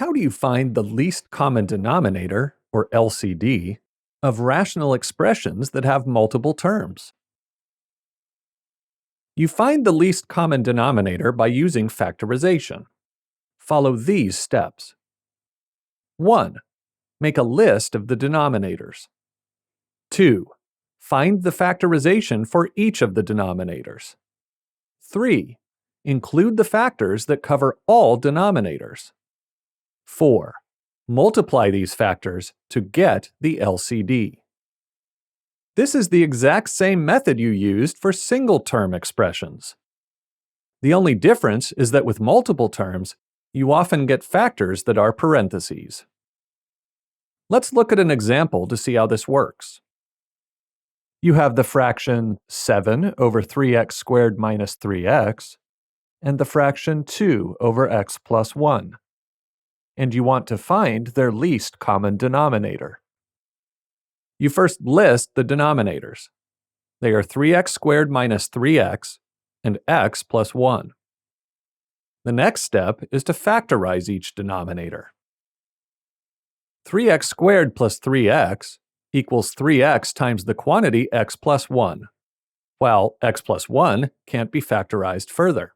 How do you find the least common denominator, or LCD, of rational expressions that have multiple terms? You find the least common denominator by using factorization. Follow these steps. 1. Make a list of the denominators. 2. Find the factorization for each of the denominators. 3. Include the factors that cover all denominators. 4. Multiply these factors to get the LCD. This is the exact same method you used for single-term expressions. The only difference is that with multiple terms, you often get factors that are parentheses. Let's look at an example to see how this works. You have the fraction 7 over 3x squared minus 3x, and the fraction 2 over x plus 1. And you want to find their least common denominator. You first list the denominators. They are 3x squared minus 3x and x plus 1. The next step is to factorize each denominator. 3x squared plus 3x equals 3x times the quantity x plus 1, while x plus 1 can't be factorized further.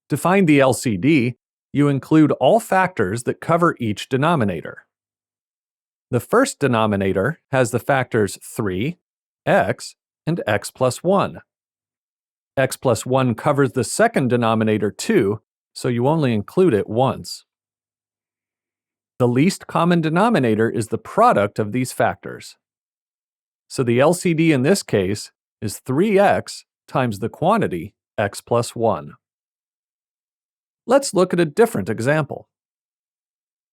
To find the LCD, you include all factors that cover each denominator. The first denominator has the factors 3, x, and x plus 1. X plus 1 covers the second denominator too, so you only include it once. The least common denominator is the product of these factors. So the LCD in this case is 3x times the quantity x plus 1. Let's look at a different example.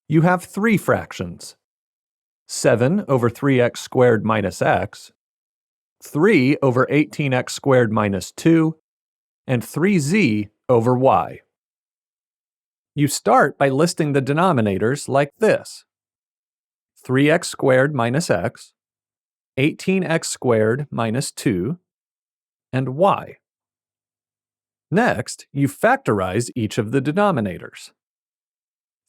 You have three fractions: 7 over 3x squared minus x, 3 over 18x squared minus 2, and 3z over y. You start by listing the denominators like this: 3x squared minus x, 18x squared minus 2, and y. Next, you factorize each of the denominators.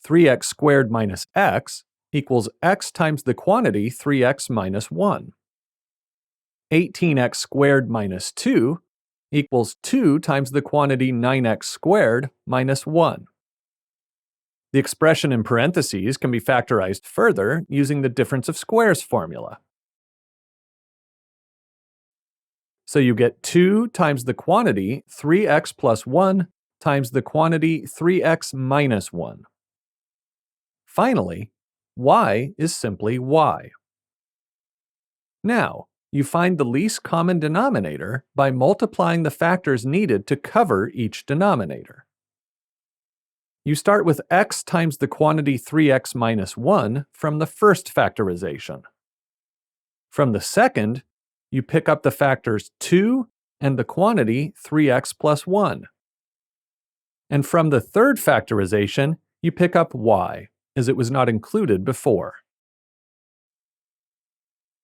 3x squared minus x equals x times the quantity 3x minus 1. 18x squared minus 2 equals 2 times the quantity 9x squared minus 1. The expression in parentheses can be factorized further using the difference of squares formula. So you get 2 times the quantity 3x plus 1 times the quantity 3x minus 1. Finally, y is simply y. Now, you find the least common denominator by multiplying the factors needed to cover each denominator. You start with x times the quantity 3x minus 1 from the first factorization. From the second, you pick up the factors 2 and the quantity 3x plus 1. And from the third factorization, you pick up y, as it was not included before.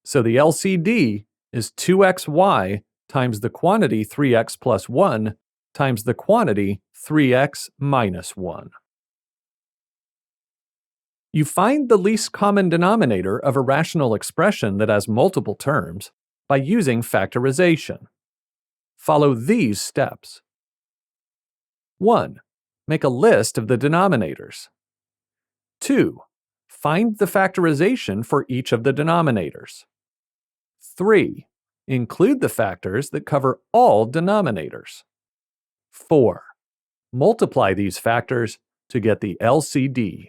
So the LCD is 2xy times the quantity 3x plus 1 times the quantity 3x minus 1. You find the least common denominator of a rational expression that has multiple terms by using factorization. Follow these steps. 1. Make a list of the denominators. 2. Find the factorization for each of the denominators. 3. Include the factors that cover all denominators. 4. Multiply these factors to get the LCD.